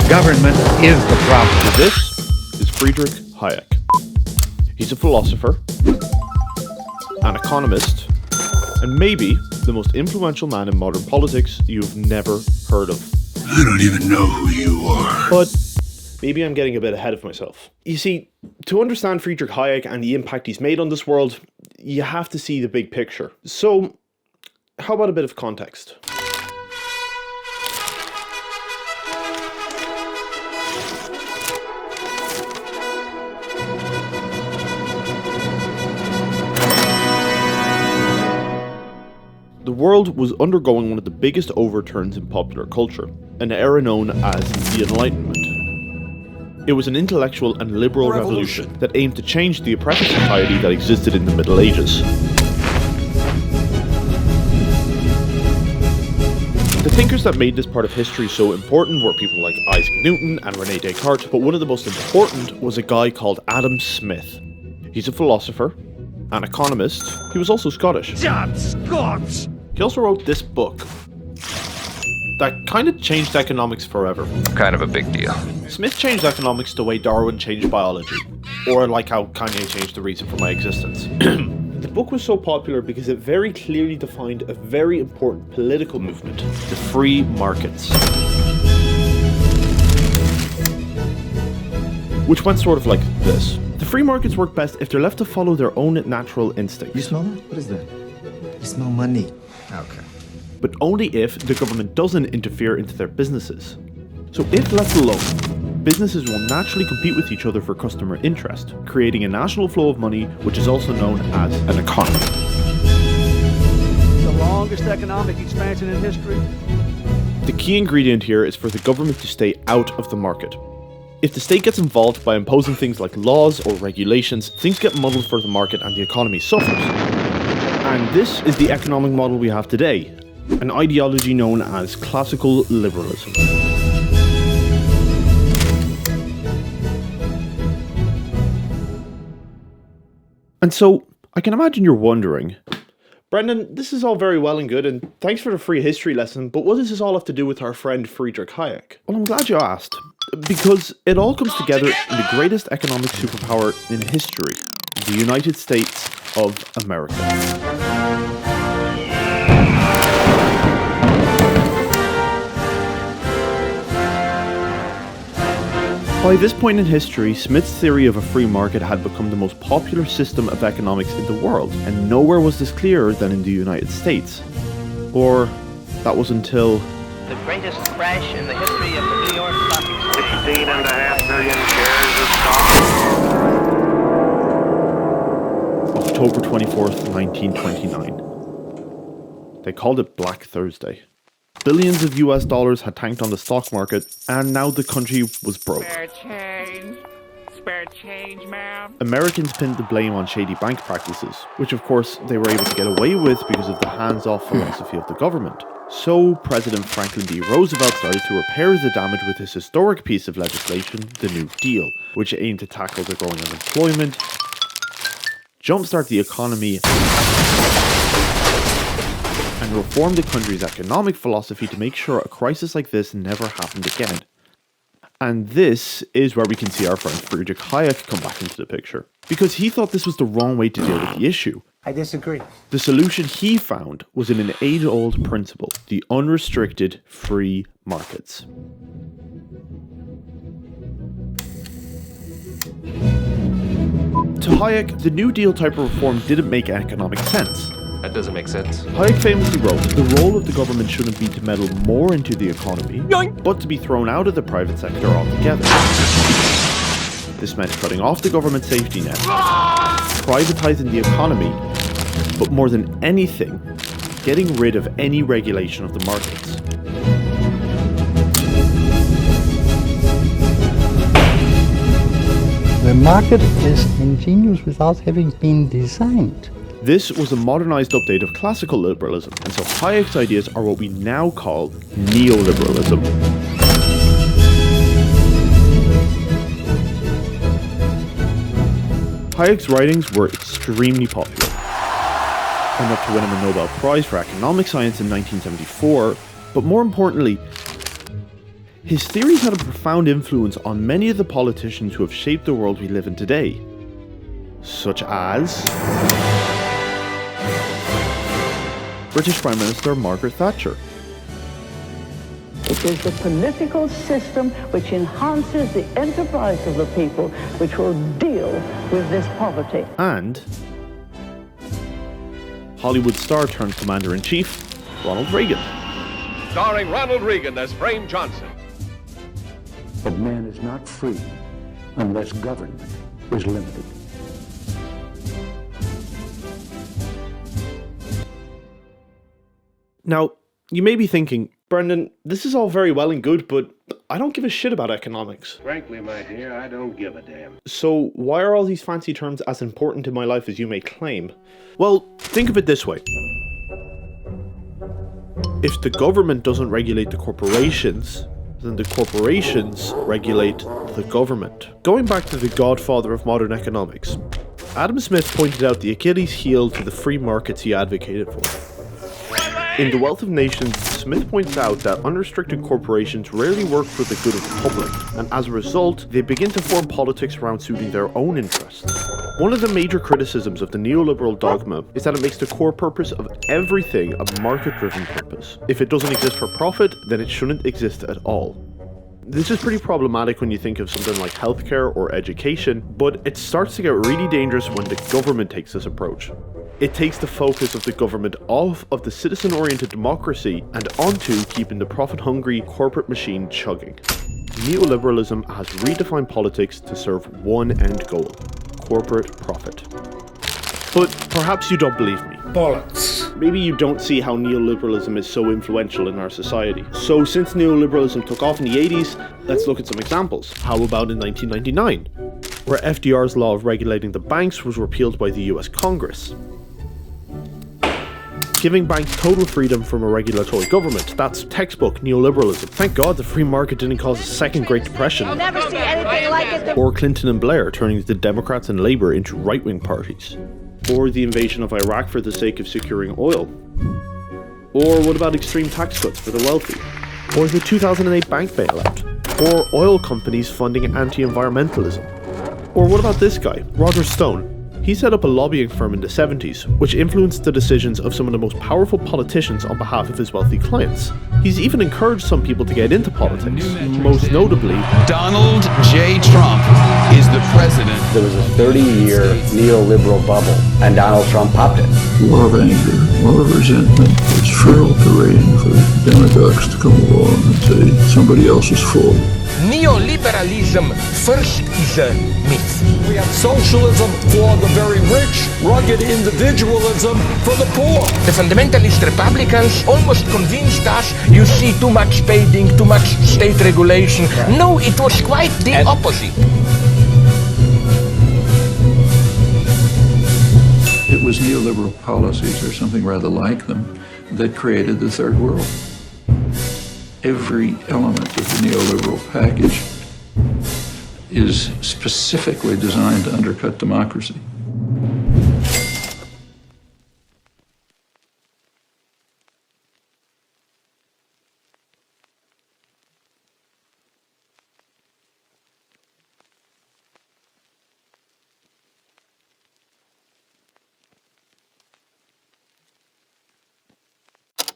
Government is the problem. This is Friedrich Hayek. He's a philosopher, an economist, and maybe the most influential man in modern politics you've never heard of. I don't even know who you are. But maybe I'm getting a bit ahead of myself. You see, to understand Friedrich Hayek and the impact he's made on this world, you have to see the big picture. So, how about a bit of context? The world was undergoing one of the biggest overturns in popular culture, an era known as the Enlightenment. It was an intellectual and liberal revolution that aimed to change the oppressive society that existed in the Middle Ages. The thinkers that made this part of history so important were people like Isaac Newton and René Descartes, but one of the most important was a guy called Adam Smith. He's a philosopher, an economist. He was also Scottish. He also wrote this book that kind of changed economics forever. Kind of a big deal. Smith changed economics the way Darwin changed biology, or like how Kanye changed the reason for my existence. The book was so popular because it very clearly defined a very important political movement, the free markets. Which went sort of like this. The free markets work best if they're left to follow their own natural instincts. You smell that? What is that? I smell money. Okay. But only if the government doesn't interfere into their businesses. So if left alone, businesses will naturally compete with each other for customer interest, creating a national flow of money, which is also known as an economy. The longest economic expansion in history. The key ingredient here is for the government to stay out of the market. If the state gets involved by imposing things like laws or regulations, things get muddled for the market and the economy suffers. And this is the economic model we have today, an ideology known as classical liberalism. And so, I can imagine you're wondering, Brendan, this is all very well and good, and thanks for the free history lesson, but what does this all have to do with our friend Friedrich Hayek? Well, I'm glad you asked, because it all comes together in the greatest economic superpower in history, the United States of America. By this point in history, Smith's theory of a free market had become the most popular system of economics in the world, and nowhere was this clearer than in the United States. Or, that was until... the greatest crash in the history of the New York Stock Exchange. 16.5 million shares of stock. October 24th, 1929. They called it Black Thursday. Billions of US dollars had tanked on the stock market, and now the country was broke. Spare change, ma'am. Americans pinned the blame on shady bank practices, which of course they were able to get away with because of the hands-off philosophy of the government. So President Franklin D. Roosevelt started to repair the damage with his historic piece of legislation, the New Deal, which aimed to tackle the growing unemployment, jumpstart the economy, and reform the country's economic philosophy to make sure a crisis like this never happened again. And this is where we can see our friend Friedrich Hayek come back into the picture, because he thought this was the wrong way to deal with the issue. I disagree. The solution he found was in an age-old principle, the unrestricted free markets. To Hayek, the New Deal type of reform didn't make economic sense. That doesn't make sense. Hayek famously wrote, the role of the government shouldn't be to meddle more into the economy, but to be thrown out of the private sector altogether. This meant cutting off the government safety net, privatizing the economy, but more than anything, getting rid of any regulation of the markets. The market is ingenious without having been designed. This was a modernized update of classical liberalism, and so Hayek's ideas are what we now call neoliberalism. Hayek's writings were extremely popular, enough to win him a Nobel Prize for Economic Science in 1974, but more importantly, His theories had a profound influence on many of the politicians who have shaped the world we live in today, such as British Prime Minister Margaret Thatcher. It is the political system which enhances the enterprise of the people which will deal with this poverty. And Hollywood star turned Commander-in-Chief, Ronald Reagan. Starring Ronald Reagan as Frame Johnson. But man is not free unless government is limited. Now, you may be thinking, Brendan, this is all very well and good, but I don't give a shit about economics. Frankly, my dear, I don't give a damn. So why are all these fancy terms as important in my life as you may claim? Well, think of it this way. If the government doesn't regulate the corporations, then the corporations regulate the government. Going back to the godfather of modern economics, Adam Smith pointed out the Achilles heel to the free markets he advocated for. In The Wealth of Nations, Smith points out that unrestricted corporations rarely work for the good of the public, and as a result, they begin to form politics around suiting their own interests. One of the major criticisms of the neoliberal dogma is that it makes the core purpose of everything a market-driven purpose. If it doesn't exist for profit, then it shouldn't exist at all. This is pretty problematic when you think of something like healthcare or education, but it starts to get really dangerous when the government takes this approach. It takes the focus of the government off of the citizen-oriented democracy and onto keeping the profit-hungry corporate machine chugging. Neoliberalism has redefined politics to serve one end goal: corporate profit. But perhaps you don't believe me. Bollocks. Maybe you don't see how neoliberalism is so influential in our society. So since neoliberalism took off in the 80s, let's look at some examples. How about in 1999, where FDR's law of regulating the banks was repealed by the US Congress, giving banks total freedom from a regulatory government. That's textbook neoliberalism. Thank God the free market didn't cause a second Great Depression. I'll never see anything like it. Or Clinton and Blair turning the Democrats and Labour into right-wing parties. Or the invasion of Iraq for the sake of securing oil. Or what about extreme tax cuts for the wealthy? Or the 2008 bank bailout? Or oil companies funding anti-environmentalism? Or what about this guy, Roger Stone? He set up a lobbying firm in the 70s, which influenced the decisions of some of the most powerful politicians on behalf of his wealthy clients. He's even encouraged some people to get into politics, most notably Donald J. Trump is the president. There was a 30-year neoliberal bubble, and Donald Trump popped it. A lot of anger, a lot of resentment. It's fertile terrain for demagogues to come along and say somebody else is full. Neoliberalism first is a myth. We have socialism for the very rich, rugged individualism for the poor. The fundamentalist Republicans almost convinced us you see too much spading, too much state regulation. No, it was quite the opposite. It was neoliberal policies, or something rather like them, that created the Third World. Every element of the neoliberal package is specifically designed to undercut democracy.